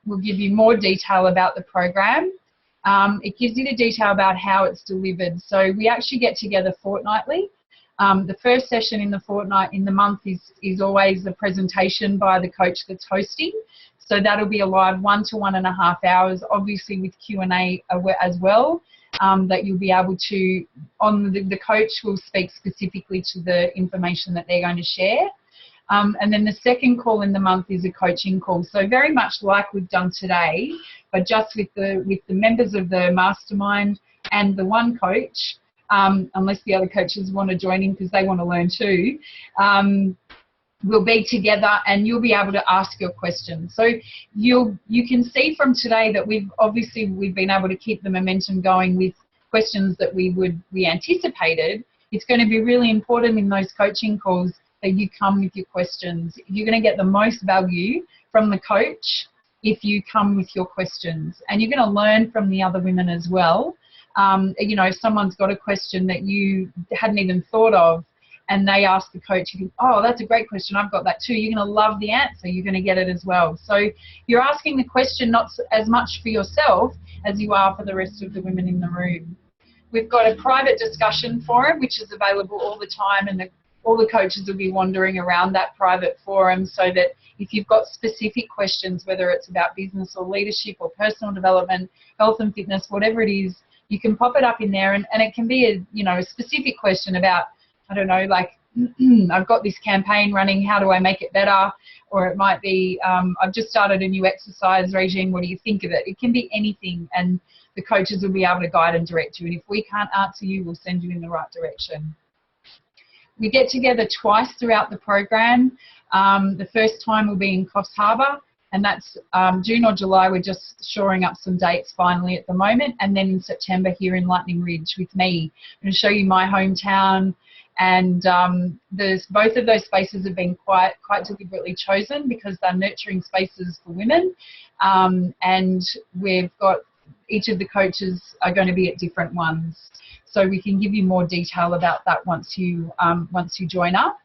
will give you more detail about the program. It gives you the detail about how it's delivered. So we actually get together fortnightly. The first session in the fortnight in the month is always a presentation by the coach that's hosting. So that'll be a live 1 to 1.5 hours, obviously with Q&A as well, that you'll be able to, the coach will speak specifically to the information that they're going to share. And then the second call in the month is a coaching call. So very much like we've done today, but just with the members of the mastermind and the one coach, unless the other coaches want to join in because they want to learn too, we'll be together and you'll be able to ask your questions. So you can see from today that we've been able to keep the momentum going with questions that we anticipated, it's going to be really important in those coaching calls that you come with your questions. You're going to get the most value from the coach if you come with your questions, and you're going to learn from the other women as well. You know, if someone's got a question that you hadn't even thought of and they ask the coach, you think, oh, that's a great question, I've got that too. You're going to love the answer. You're going to get it as well. So you're asking the question not as much for yourself as you are for the rest of the women in the room. We've got a private discussion forum, which is available all the time, and all the coaches will be wandering around that private forum, so that if you've got specific questions, whether it's about business or leadership or personal development, health and fitness, whatever it is, you can pop it up in there, and it can be a specific question about, I don't know, like, I've got this campaign running, how do I make it better? Or it might be, I've just started a new exercise regime, what do you think of it? It can be anything, and the coaches will be able to guide and direct you. And if we can't answer you, we'll send you in the right direction. We get together twice throughout the program. The first time will be in Coffs Harbour, and that's June or July. We're just shoring up some dates finally at the moment. And then in September here in Lightning Ridge with me. I'm going to show you my hometown. And both of those spaces have been quite deliberately chosen because they're nurturing spaces for women. And we've got, each of the coaches are going to be at different ones. So we can give you more detail about that once you join up.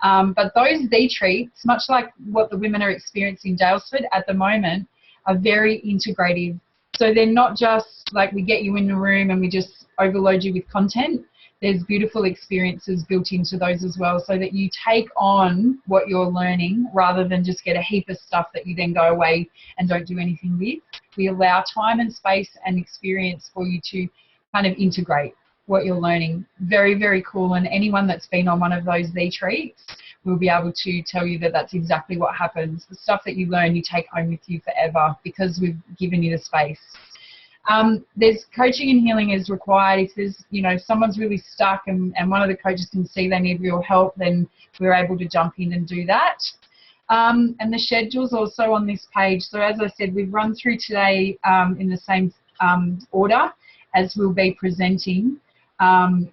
But those retreats, much like what the women are experiencing in Daylesford at the moment, are very integrative. So they're not just like we get you in the room and we just overload you with content. There's beautiful experiences built into those as well, so that you take on what you're learning rather than just get a heap of stuff that you then go away and don't do anything with. We allow time and space and experience for you to kind of integrate what you're learning. Very, very cool. And anyone that's been on one of those retreats will be able to tell you that that's exactly what happens. The stuff that you learn, you take home with you forever because we've given you the space. There's coaching and healing is required. If there's, if someone's really stuck and one of the coaches can see they need real help, then we're able to jump in and do that. And the schedule's also on this page. So as I said, we've run through today in the same order as we'll be presenting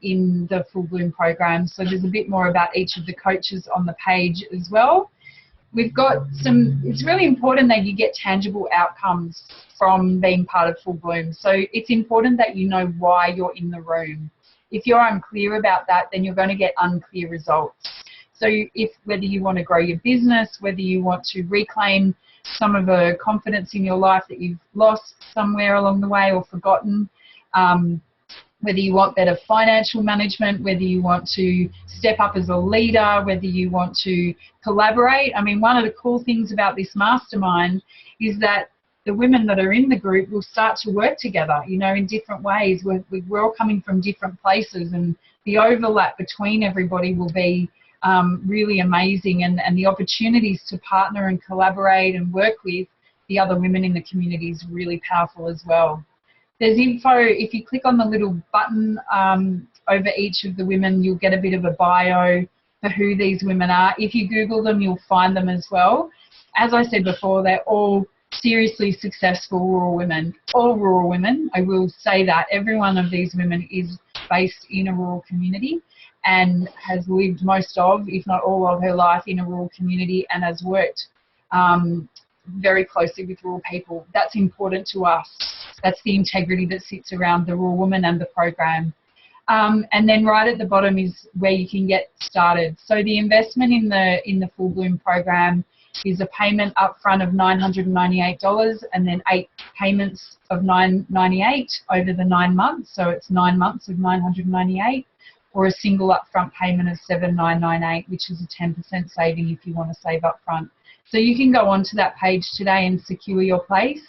in the Full Bloom program. So there's a bit more about each of the coaches on the page as well. We've got it's really important that you get tangible outcomes from being part of Full Bloom. So it's important that you know why you're in the room. If you're unclear about that, then you're going to get unclear results. So whether you want to grow your business, whether you want to reclaim some of the confidence in your life that you've lost somewhere along the way or forgotten, whether you want better financial management, whether you want to step up as a leader, whether you want to collaborate. I mean, one of the cool things about this mastermind is that the women that are in the group will start to work together, in different ways. We're all coming from different places, and the overlap between everybody will be really amazing, and the opportunities to partner and collaborate and work with the other women in the community is really powerful as well. There's info, if you click on the little button over each of the women, you'll get a bit of a bio for who these women are. If you Google them, you'll find them as well. As I said before, they're all seriously successful rural women. All rural women, I will say that. Every one of these women is based in a rural community and has lived most of, if not all of her life in a rural community, and has worked very closely with rural people. That's important to us. That's the integrity that sits around the rural woman and the program. And then right at the bottom is where you can get started. So the investment in the Full Bloom program is a payment up front of $998 and then 8 payments of $998 over the 9 months. So it's 9 months of $998, or a single upfront payment of $7,998, which is a 10% saving if you want to save up front. So you can go onto that page today and secure your place.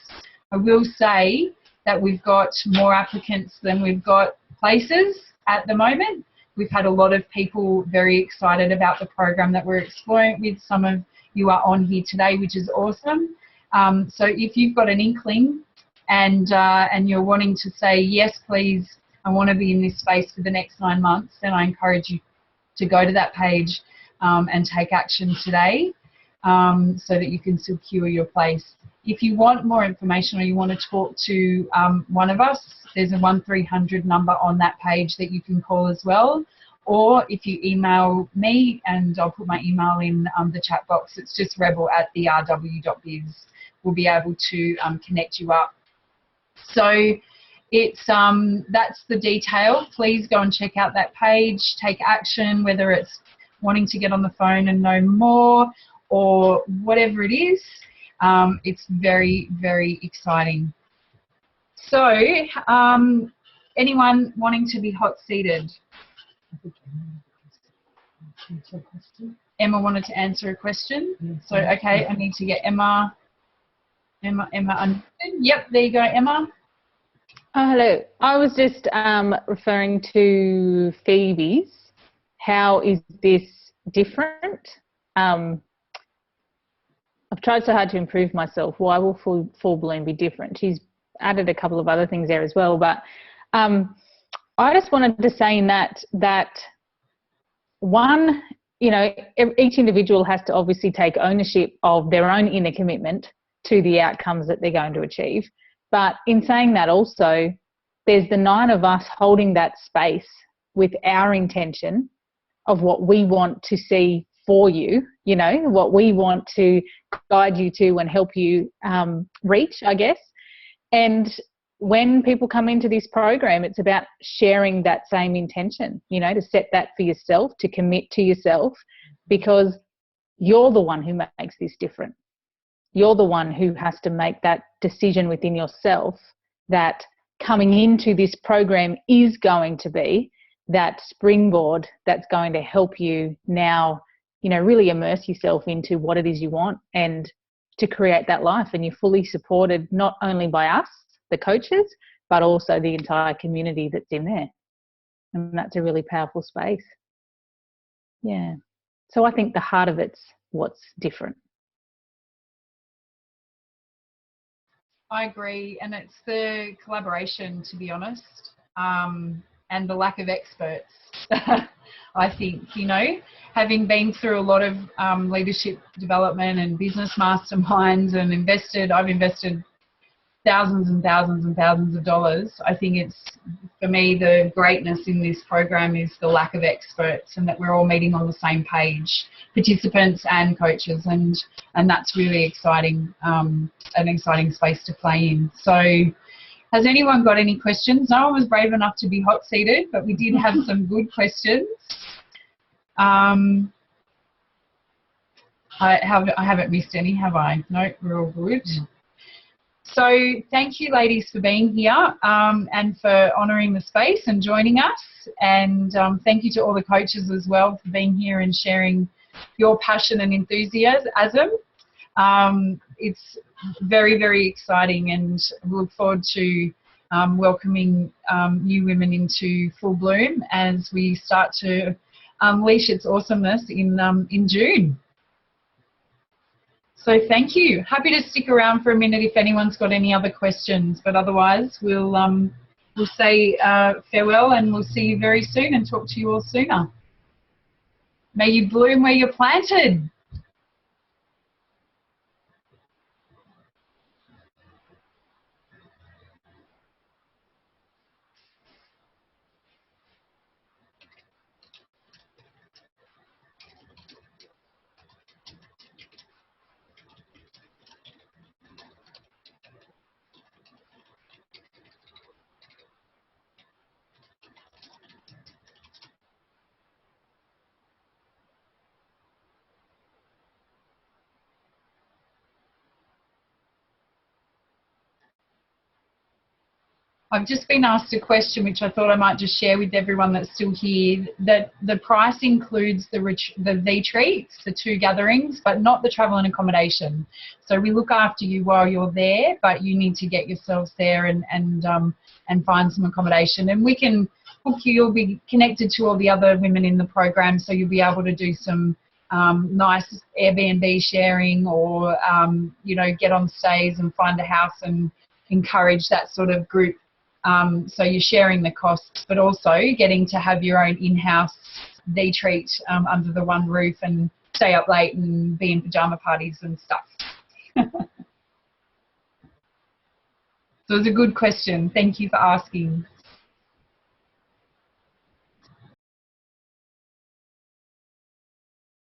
I will say that we've got more applicants than we've got places at the moment. We've had a lot of people very excited about the program that we're exploring with. Some of you are on here today, which is awesome. So if you've got an inkling and you're wanting to say, yes, please, I want to be in this space for the next 9 months, then I encourage you to go to that page and take action today so that you can secure your place. If you want more information or you want to talk to one of us, there's a 1300 number on that page that you can call as well. or if you email me, and I'll put my email in the chat box, it's just rebel@therw.biz. We'll be able to connect you up. So it's that's the detail. Please go and check out that page, take action, whether it's wanting to get on the phone and know more or whatever it is. It's very, very exciting. So anyone wanting to be hot seated? Emma wanted to answer a question. So, okay, I need to get Emma. Emma, yep, there you go, Emma. Hello. I was just referring to Phoebe's. How is this different? I've tried so hard to improve myself. Why will Full Bloom be different? She's added a couple of other things there as well, but I just wanted to say in that one, you know, each individual has to obviously take ownership of their own inner commitment to the outcomes that they're going to achieve. But in saying that also, there's the 9 of us holding that space with our intention of what we want to see for you, you know, what we want to guide you to and help you reach, I guess. And when people come into this program, it's about sharing that same intention, you know, to set that for yourself, to commit to yourself, because you're the one who makes this different. You're the one who has to make that decision within yourself that coming into this program is going to be that springboard that's going to help you now, you know, really immerse yourself into what it is you want and to create that life. And you're fully supported not only by us, the coaches, but also the entire community that's in there. And that's a really powerful space. Yeah. So I think the heart of it's what's different. I agree, and it's the collaboration, to be honest, and the lack of experts. I think, you know, having been through a lot of leadership development and business masterminds and I've invested thousands and thousands and thousands of dollars. I think it's, for me, the greatness in this program is the lack of experts, and that we're all meeting on the same page, participants and coaches, and that's really exciting, an exciting space to play in. So has anyone got any questions? No one was brave enough to be hot seated, but we did have some good questions. I haven't missed any, have I? No, we're all good. So thank you, ladies, for being here and for honouring the space and joining us. And thank you to all the coaches as well for being here and sharing your passion and enthusiasm. It's very, very exciting, and we look forward to welcoming new women into Full Bloom as we start to unleash its awesomeness in June. So thank you. Happy to stick around for a minute if anyone's got any other questions, but otherwise we'll say farewell, and we'll see you very soon and talk to you all sooner. May you bloom where you're planted. I've just been asked a question which I thought I might just share with everyone that's still here, that the price includes the retreats, the 2 gatherings, but not the travel and accommodation. So we look after you while you're there, but you need to get yourselves there and find some accommodation. And we can hook you. You'll be connected to all the other women in the program, so you'll be able to do some nice Airbnb sharing, or you know, get on stays and find a house and encourage that sort of group. So you're sharing the costs, but also getting to have your own in-house day treat under the one roof and stay up late and be in pajama parties and stuff. So it's a good question. Thank you for asking.